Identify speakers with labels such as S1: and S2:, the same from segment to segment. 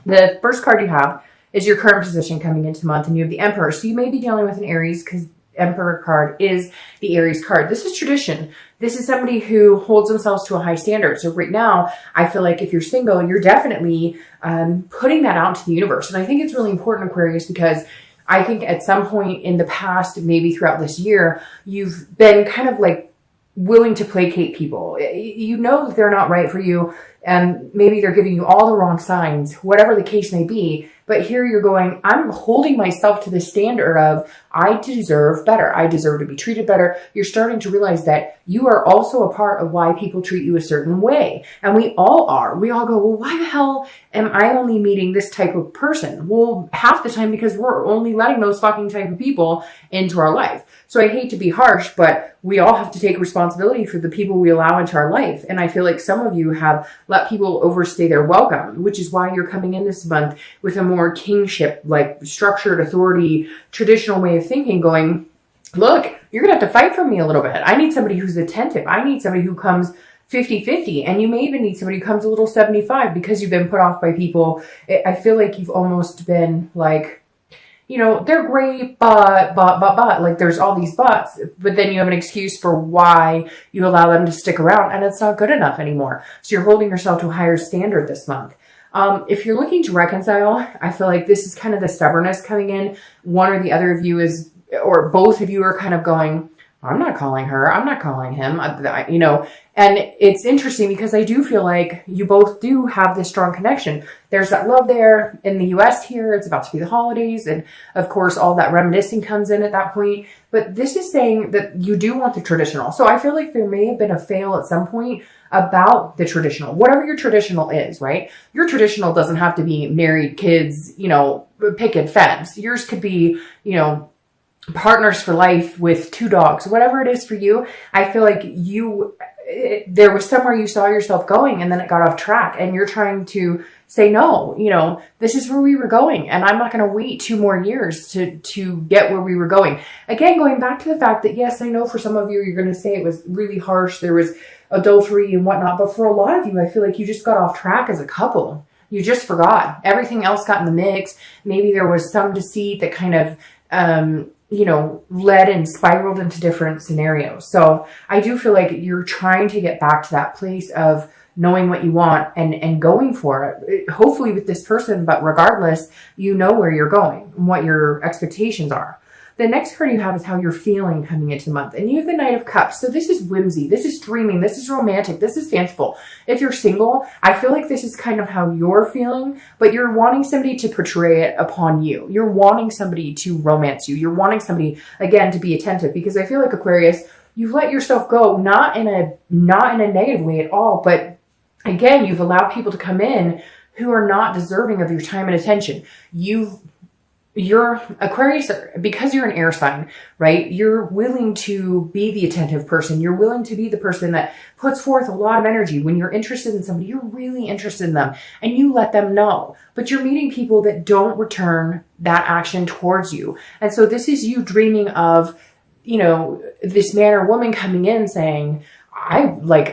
S1: The first card you have is your current position coming into the month, and you have the Emperor. So you may be dealing with an Aries because Emperor card is the Aries card. This is tradition. This is somebody who holds themselves to a high standard. So right now, I feel like if you're single, you're definitely putting that out to the universe. And I think it's really important, Aquarius, because I think at some point in the past, maybe throughout this year, you've been kind of like willing to placate people. You know that they're not right for you, and maybe they're giving you all the wrong signs, whatever the case may be. But here you're going, I'm holding myself to the standard of, I deserve better. I deserve to be treated better. You're starting to realize that you are also a part of why people treat you a certain way. And we all are. We all go, well, why the hell am I only meeting this type of person? Well, half the time because we're only letting those fucking type of people into our life. So I hate to be harsh, but we all have to take responsibility for the people we allow into our life. And I feel like some of you have let people overstay their welcome, which is why you're coming in this month with a more kingship, like structured authority, traditional way of thinking, going, look, you're going to have to fight for me a little bit. I need somebody who's attentive. I need somebody who comes 50-50. And you may even need somebody who comes a little 75 because you've been put off by people. I feel like you've almost been like, you know, they're great, but, like there's all these buts, but then you have an excuse for why you allow them to stick around, and it's not good enough anymore. So you're holding yourself to a higher standard this month. If you're looking to reconcile, I feel like this is kind of the stubbornness coming in. One or the other of you is, or both of you are kind of going, I'm not calling her, I'm not calling him, you know, and it's interesting because I do feel like you both do have this strong connection. There's that love there in the US here. It's about to be the holidays. And of course, all that reminiscing comes in at that point. But this is saying that you do want the traditional. So I feel like there may have been a fail at some point about the traditional, whatever your traditional is, right? Your traditional doesn't have to be married, kids, you know, picket fence. Yours could be, you know, partners for life with 2 dogs, whatever it is for you. I feel like there was somewhere you saw yourself going and then it got off track, and you're trying to say, no, you know, this is where we were going, and I'm not going to wait 2 more years to get where we were going. Again, going back to the fact that, yes, I know for some of you, you're going to say it was really harsh. There was adultery and whatnot. But for a lot of you, I feel like you just got off track as a couple. You just forgot. Everything else got in the mix. Maybe there was some deceit that kind of, you know, led and spiraled into different scenarios. So I do feel like you're trying to get back to that place of knowing what you want and going for it, hopefully with this person, but regardless, you know where you're going and what your expectations are. The next card you have is how you're feeling coming into the month. And you have the Knight of Cups. So this is whimsy. This is dreaming. This is romantic. This is fanciful. If you're single, I feel like this is kind of how you're feeling, but you're wanting somebody to portray it upon you. You're wanting somebody to romance you. You're wanting somebody, again, to be attentive, because I feel like, Aquarius, you've let yourself go, not in a negative way at all, but again, you've allowed people to come in who are not deserving of your time and attention. You're Aquarius, because you're an air sign, right? You're willing to be the attentive person. You're willing to be the person that puts forth a lot of energy. When you're interested in somebody, you're really interested in them and you let them know. But you're meeting people that don't return that action towards you. And so this is you dreaming of, you know, this man or woman coming in saying, I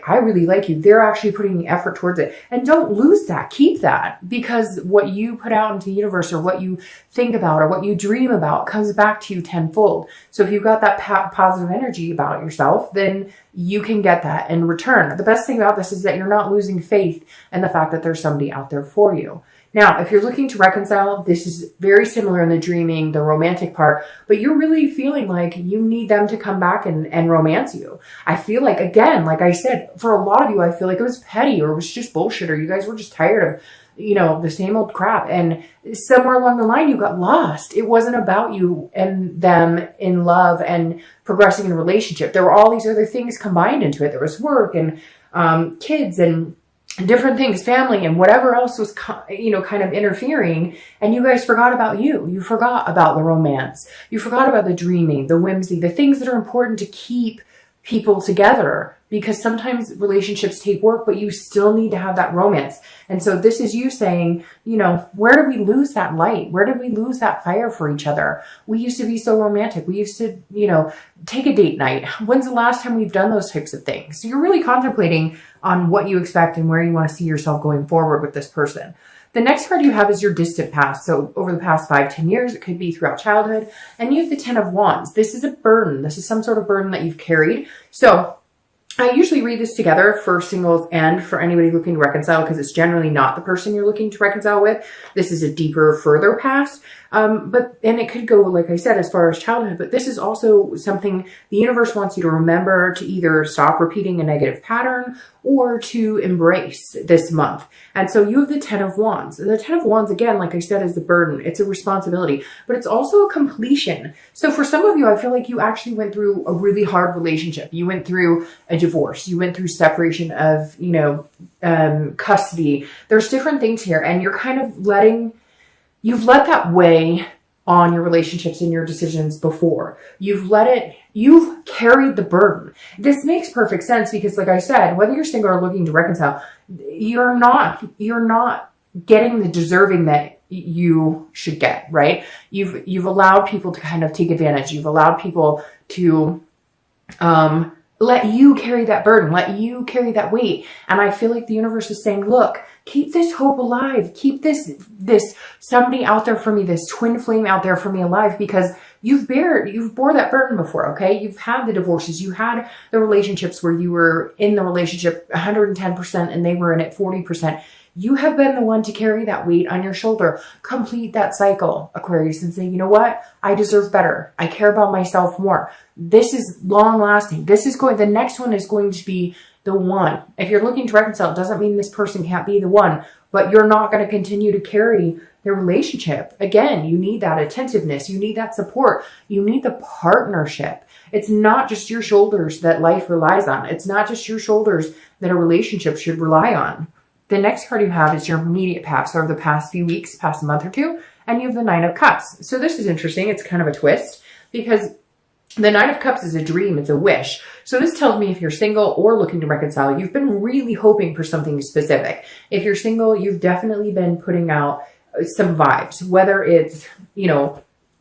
S1: really like you. They're actually putting the effort towards it. And don't lose that. Keep that, because what you put out into the universe, or what you think about, or what you dream about, comes back to you tenfold. So if you've got that positive energy about yourself, then you can get that in return. The best thing about this is that you're not losing faith in the fact that there's somebody out there for you. Now, if you're looking to reconcile, this is very similar in the dreaming, the romantic part, but you're really feeling like you need them to come back and romance you. I feel like, again, like I said, for a lot of you, I feel like it was petty, or it was just bullshit, or you guys were just tired of, you know, the same old crap. And somewhere along the line, you got lost. It wasn't about you and them in love and progressing in a relationship. There were all these other things combined into it. There was work and kids and different things, family and whatever else was, you know, kind of interfering. And you guys forgot about you. You forgot about the romance. You forgot about the dreaming, the whimsy, the things that are important to keep people together, because sometimes relationships take work, but you still need to have that romance. And so this is you saying, you know, where did we lose that light? Where did we lose that fire for each other? We used to be so romantic. We used to, you know, take a date night. When's the last time we've done those types of things? So you're really contemplating on what you expect and where you want to see yourself going forward with this person. The next card you have is your distant past. So over the past 5-10 years, it could be throughout childhood. And you have the 10 of Wands. This is a burden. This is some sort of burden that you've carried. So I usually read this together for singles and for anybody looking to reconcile, because it's generally not the person you're looking to reconcile with. This is a deeper, further past. And it could go, like I said, as far as childhood, but this is also something the universe wants you to remember, to either stop repeating a negative pattern or to embrace this month. And so you have the 10 of Wands. The 10 of Wands, again, like I said, is the burden. It's a responsibility, but it's also a completion. So for some of you, I feel like you actually went through a really hard relationship. You went through a divorce. You went through separation of, custody. There's different things here, and you're kind of you've let that weigh on your relationships and your decisions before. You've carried the burden. This makes perfect sense because, like I said, whether you're single or looking to reconcile, you're not getting the deserving that you should get, right? You've allowed people to kind of take advantage. You've allowed people to, let you carry that burden, let you carry that weight. And I feel like the universe is saying, look, keep this hope alive. Keep this somebody out there for me, this twin flame out there for me alive, because you've bore that burden before, okay? You've had the divorces. You had the relationships where you were in the relationship 110% and they were in it 40%. You have been the one to carry that weight on your shoulder. Complete that cycle, Aquarius, and say, you know what? I deserve better. I care about myself more. This is long lasting. The next one is going to be the one. If you're looking to reconcile, it doesn't mean this person can't be the one, but you're not going to continue to carry the relationship. Again, you need that attentiveness. You need that support. You need the partnership. It's not just your shoulders that life relies on. It's not just your shoulders that a relationship should rely on. The next card you have is your immediate past, or the past few weeks, past month or two, and you have the 9 of Cups. So this is interesting. It's kind of a twist because the 9 of Cups is a dream. It's a wish. So this tells me if you're single or looking to reconcile, you've been really hoping for something specific. If you're single, you've definitely been putting out some vibes, whether it's,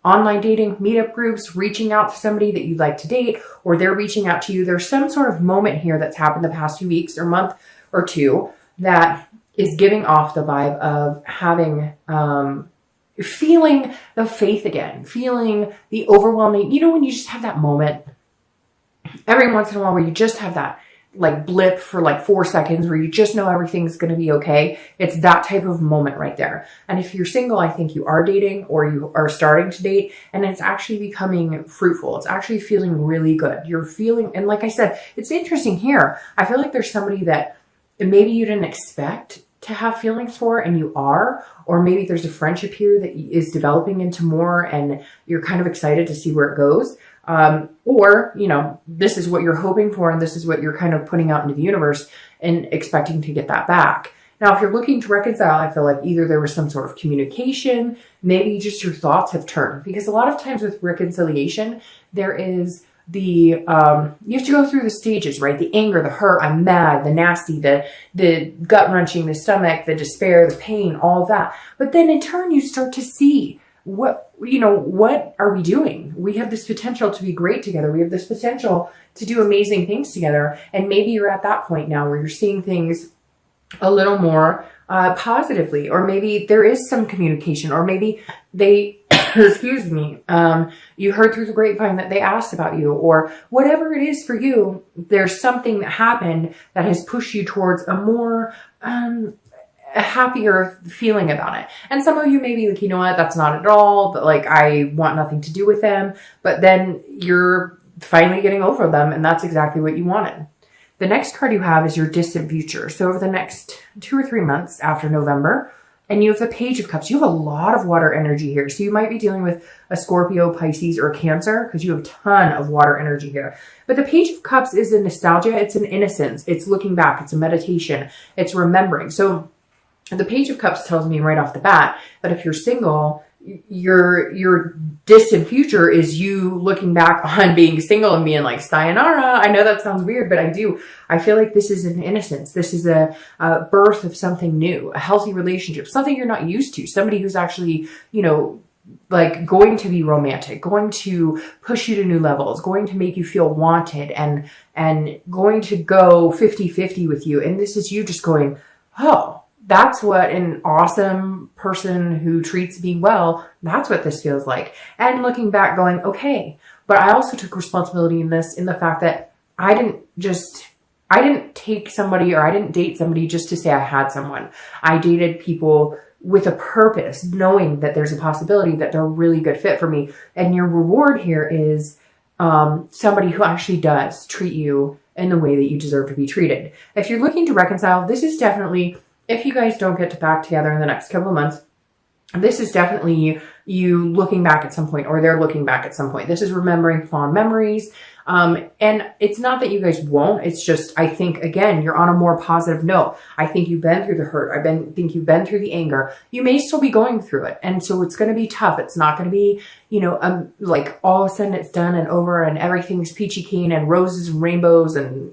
S1: online dating, meetup groups, reaching out to somebody that you'd like to date, or they're reaching out to you. There's some sort of moment here that's happened the past few weeks or month or two that is giving off the vibe of having, feeling the faith again, feeling the overwhelming, when you just have that moment every once in a while where you just have that like blip for like 4 seconds where you just know everything's going to be okay. It's that type of moment right there. And if you're single, I think you are dating or you are starting to date, and it's actually becoming fruitful. It's actually feeling really good. You're feeling, and like I said, it's interesting here. I feel like there's somebody that maybe you didn't expect to have feelings for, and you are, or maybe there's a friendship here that is developing into more and you're kind of excited to see where it goes. Or, this is what you're hoping for and this is what you're kind of putting out into the universe and expecting to get that back. Now, if you're looking to reconcile, I feel like either there was some sort of communication, maybe just your thoughts have turned, because a lot of times with reconciliation, there is you have to go through the stages, right? The anger, the hurt, I'm mad, the nasty, the gut wrenching, the stomach, the despair, the pain, all of that. But then in turn, you start to see what are we doing? We have this potential to be great together. We have this potential to do amazing things together. And maybe you're at that point now where you're seeing things a little more positively, or maybe there is some communication, or maybe they excuse me, you heard through the grapevine that they asked about you, or whatever it is for you, there's something that happened that has pushed you towards a more, a happier feeling about it. And some of you may be like, you know what, that's not at all, but like, I want nothing to do with them. But then you're finally getting over them, and that's exactly what you wanted. The next card you have is your distant future. So over the next 2 or 3 months after November, and you have the Page of Cups. You have a lot of water energy here. So you might be dealing with a Scorpio, Pisces, or Cancer, because you have a ton of water energy here. But the Page of Cups is a nostalgia. It's an innocence. It's looking back. It's a meditation. It's remembering. So the Page of Cups tells me right off the bat that if you're single, your distant future is you looking back on being single and being like, sayonara. I know that sounds weird, but I feel like this is an innocence. This is a birth of something new, a healthy relationship, something you're not used to, somebody who's actually, like going to be romantic, going to push you to new levels, going to make you feel wanted, and going to go 50-50 with you. And this is you just going, oh, That's what an awesome person who treats me well, that's what this feels like. And looking back going, okay, but I also took responsibility in this, in the fact that I didn't take somebody, or I didn't date somebody just to say I had someone. I dated people with a purpose, knowing that there's a possibility that they're a really good fit for me. And your reward here is somebody who actually does treat you in the way that you deserve to be treated. If you're looking to reconcile, this is definitely, if you guys don't get to back together in the next couple of months, this is definitely you looking back at some point, or they're looking back at some point. This is remembering fond memories. And it's not that you guys won't, it's just, I think, again, you're on a more positive note. I think you've been through the hurt. think you've been through the anger. You may still be going through it. And so it's going to be tough. It's not going to be, like all of a sudden it's done and over and everything's peachy keen and roses and rainbows and,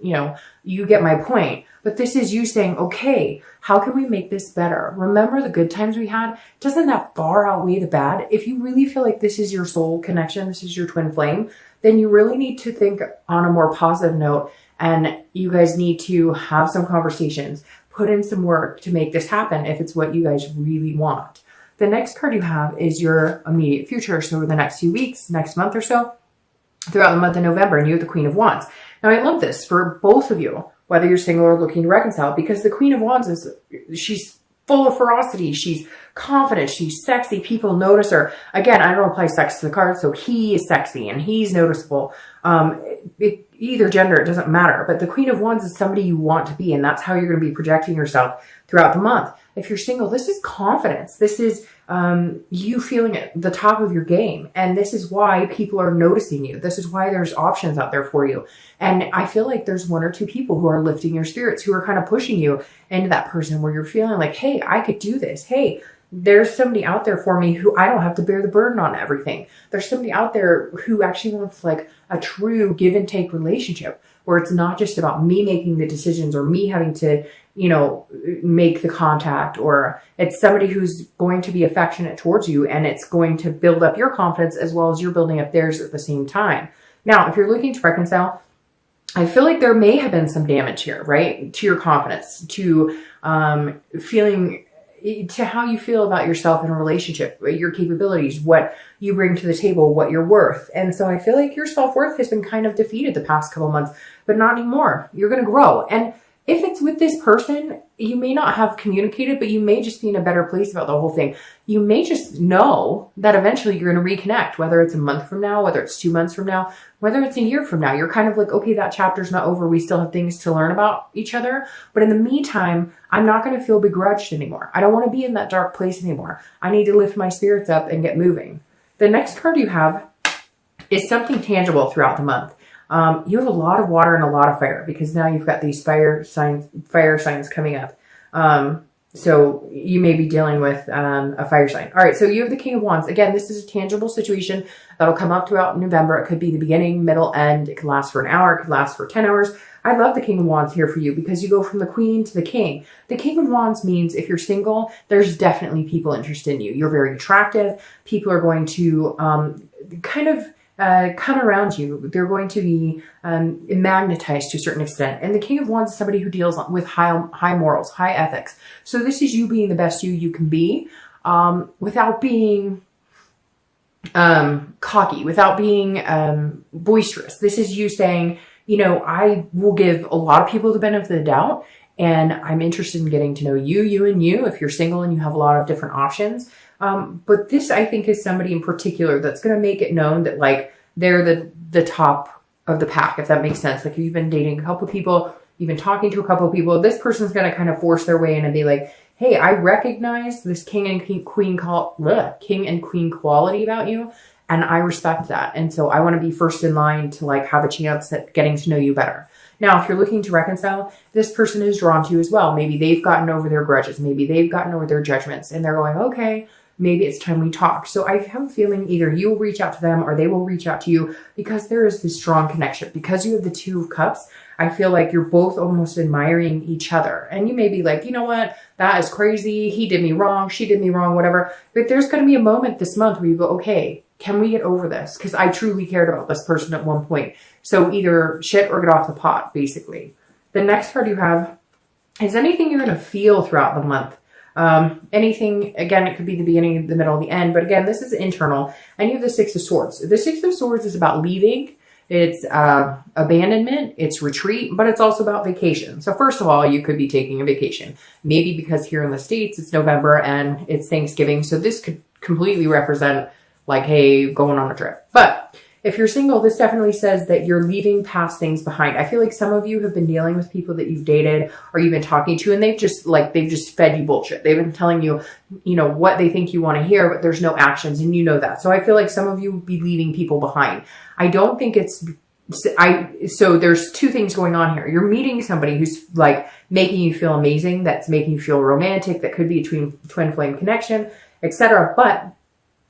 S1: you get my point. But this is you saying, okay, how can we make this better? Remember the good times we had? Doesn't that far outweigh the bad? If you really feel like this is your soul connection, this is your twin flame, then you really need to think on a more positive note, and you guys need to have some conversations, put in some work to make this happen if it's what you guys really want. The next card you have is your immediate future. So over the next few weeks, next month or so, throughout the month of November, and you have the Queen of Wands. Now I love this for both of you, whether you're single or looking to reconcile, because the Queen of Wands she's full of ferocity. She's confident. She's sexy. People notice her. Again, I don't apply sex to the card, so he is sexy and he's noticeable. Either gender, it doesn't matter. But the Queen of Wands is somebody you want to be, and that's how you're going to be projecting yourself throughout the month. If you're single, this is confidence. This is you feeling at the top of your game. And this is why people are noticing you. This is why there's options out there for you. And I feel like there's one or two people who are lifting your spirits, who are kind of pushing you into that person where you're feeling like, hey, I could do this. Hey, there's somebody out there for me who I don't have to bear the burden on everything. There's somebody out there who actually wants like a true give and take relationship, where it's not just about me making the decisions or me having to, make the contact, or it's somebody who's going to be affectionate towards you, and it's going to build up your confidence as well as you're building up theirs at the same time. Now, if you're looking to reconcile, I feel like there may have been some damage here, right? To your confidence, to feeling, to how you feel about yourself in a relationship, your capabilities, what you bring to the table, what you're worth. And so I feel like your self-worth has been kind of defeated the past couple months, but not anymore. You're going to grow. And if it's with this person, you may not have communicated, but you may just be in a better place about the whole thing. You may just know that eventually you're going to reconnect, whether it's a month from now, whether it's 2 months from now, whether it's a year from now. You're kind of like, okay, that chapter's not over. We still have things to learn about each other. But in the meantime, I'm not going to feel begrudged anymore. I don't want to be in that dark place anymore. I need to lift my spirits up and get moving. The next card you have is something tangible throughout the month. You have a lot of water and a lot of fire, because now you've got these fire signs coming up. So you may be dealing with a fire sign. All right, so you have the King of Wands. Again, this is a tangible situation that'll come up throughout November. It could be the beginning, middle, end. It could last for an hour. It could last for 10 hours. I love the King of Wands here for you, because you go from the Queen to the King. The King of Wands means if you're single, there's definitely people interested in you. You're very attractive. People are going to come around you. They're going to be magnetized to a certain extent. And the King of Wands is somebody who deals with high morals, high ethics. So this is you being the best you can be, without being cocky, without being boisterous. This is you saying, I will give a lot of people the benefit of the doubt, and I'm interested in getting to know you and you, if you're single and you have a lot of different options. But this, I think, is somebody in particular that's going to make it known that, like, they're the top of the pack, if that makes sense. Like, if you've been dating a couple people, you've been talking to a couple of people, this person's going to kind of force their way in and be like, hey, I recognize this king and queen quality about you, and I respect that. And so I want to be first in line to, like, have a chance at getting to know you better. Now, if you're looking to reconcile, this person is drawn to you as well. Maybe they've gotten over their grudges. Maybe they've gotten over their judgments, and they're going, okay, maybe it's time we talk. So I have a feeling either you will reach out to them or they will reach out to you, because there is this strong connection. Because you have the Two of Cups, I feel like you're both almost admiring each other. And you may be like, you know what? That is crazy. He did me wrong. She did me wrong, whatever. But there's going to be a moment this month where you go, okay, can we get over this? Because I truly cared about this person at one point. So either shit or get off the pot, basically. The next card you have is anything you're going to feel throughout the month. Anything, again, it could be the beginning, the middle, the end, but again, this is internal. And you have the Six of Swords. The Six of Swords is about leaving. It's abandonment, it's retreat, but it's also about vacation. So first of all, you could be taking a vacation. Maybe because here in the States, it's November and it's Thanksgiving. So this could completely represent like, hey, going on a trip. But if you're single, this definitely says that you're leaving past things behind. I feel like some of you have been dealing with people that you've dated or you've been talking to, and they've just fed you bullshit. They've been telling you, you know, what they think you want to hear, but there's no actions, and you know that. So I feel like some of you would be leaving people behind. I don't think so there's two things going on here. You're meeting somebody who's like making you feel amazing, that's making you feel romantic, that could be a twin flame connection, etc. But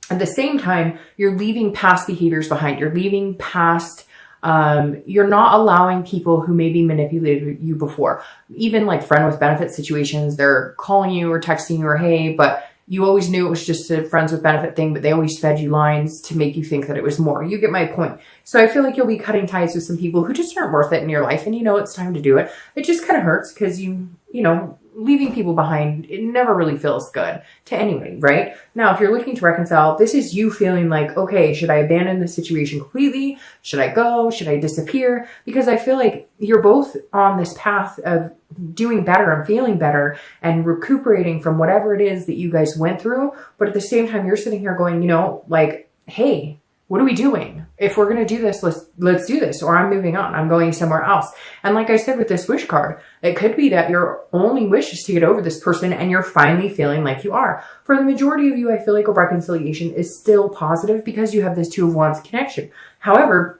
S1: at the same time, you're leaving past behaviors behind. You're leaving past, you're not allowing people who maybe manipulated you before. Even like friend with benefit situations, they're calling you or texting you or hey, but you always knew it was just a friends with benefit thing, but they always fed you lines to make you think that it was more. You get my point. So I feel like you'll be cutting ties with some people who just aren't worth it in your life, and you know it's time to do it. It just kind of hurts because you know, leaving people behind, it never really feels good to anybody, right? Now, if you're looking to reconcile, this is you feeling like, okay, should I abandon the situation completely? Should I go? Should I disappear? Because I feel like you're both on this path of doing better and feeling better and recuperating from whatever it is that you guys went through. But at the same time, you're sitting here going, you know, like, hey, what are we doing? If we're going to do this, let's do this, or I'm moving on. I'm going somewhere else. And like I said, with this wish card, it could be that your only wish is to get over this person and you're finally feeling like you are. For the majority of you, I feel like a reconciliation is still positive because you have this Two of Wands connection. However,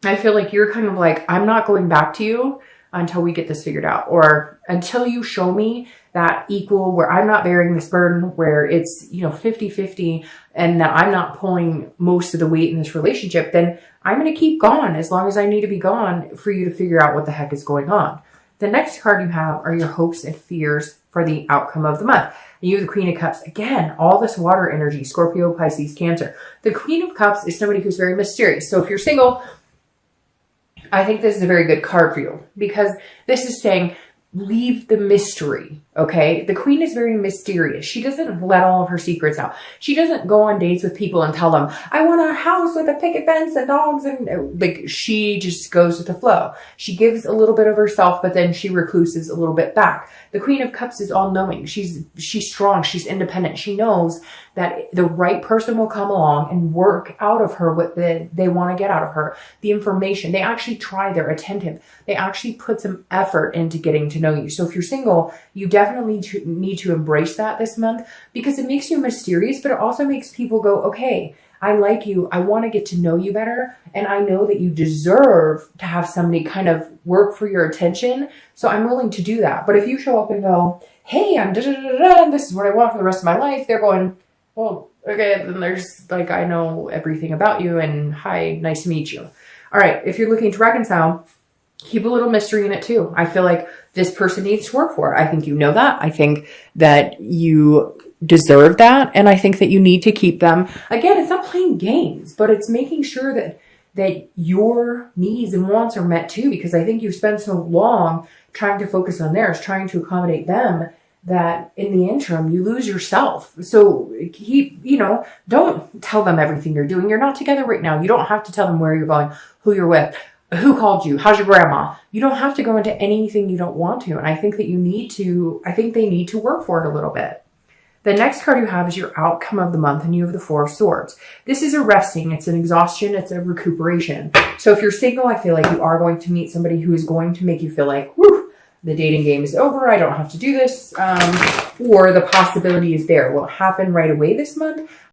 S1: I feel like you're kind of like, I'm not going back to you until we get this figured out, or until you show me that equal, where I'm not bearing this burden, where it's, you know, 50-50 and that I'm not pulling most of the weight in this relationship, then I'm going to keep gone as long as I need to be gone for you to figure out what the heck is going on. The next card you have are your hopes and fears for the outcome of the month. And you have the Queen of Cups. Again, all this water energy, Scorpio, Pisces, Cancer. The Queen of Cups is somebody who's very mysterious. So if you're single, I think this is a very good card for you because this is saying, leave the mystery, okay? The Queen is very mysterious. She doesn't let all of her secrets out. She doesn't go on dates with people and tell them, I want a house with a picket fence and dogs, and like, she just goes with the flow. She gives a little bit of herself, but then she recluses a little bit back. The Queen of Cups is all-knowing. She's strong. She's independent. She knows that the right person will come along and work out of her what they want to get out of her. The information. They actually try. They're attentive. They actually put some effort into getting to know you. So if you're single, you definitely need to embrace that this month because it makes you mysterious, but it also makes people go, okay, I like you. I want to get to know you better. And I know that you deserve to have somebody kind of work for your attention. So I'm willing to do that. But if you show up and go, hey, I'm da-da-da-da-da, and this is what I want for the rest of my life, they're going, well, okay, then there's like, I know everything about you and hi, nice to meet you. All right. If you're looking to reconcile, keep a little mystery in it too. I feel like this person needs to work for it. I think you know that. I think that you deserve that. And I think that you need to keep them. Again, it's not playing games, but it's making sure that your needs and wants are met too, because I think you spend so long trying to focus on theirs, trying to accommodate them, that in the interim, you lose yourself. So don't tell them everything you're doing. You're not together right now. You don't have to tell them where you're going, who you're with, who called you, how's your grandma. You don't have to go into anything you don't want to. And I think that I think they need to work for it a little bit. The next card you have is your outcome of the month, and you have the Four of Swords. This is a resting, it's an exhaustion, it's a recuperation. So if you're single, I feel like you are going to meet somebody who is going to make you feel like, whew, the dating game is over, I don't have to do this, or the possibility is there. Will it happen right away this month?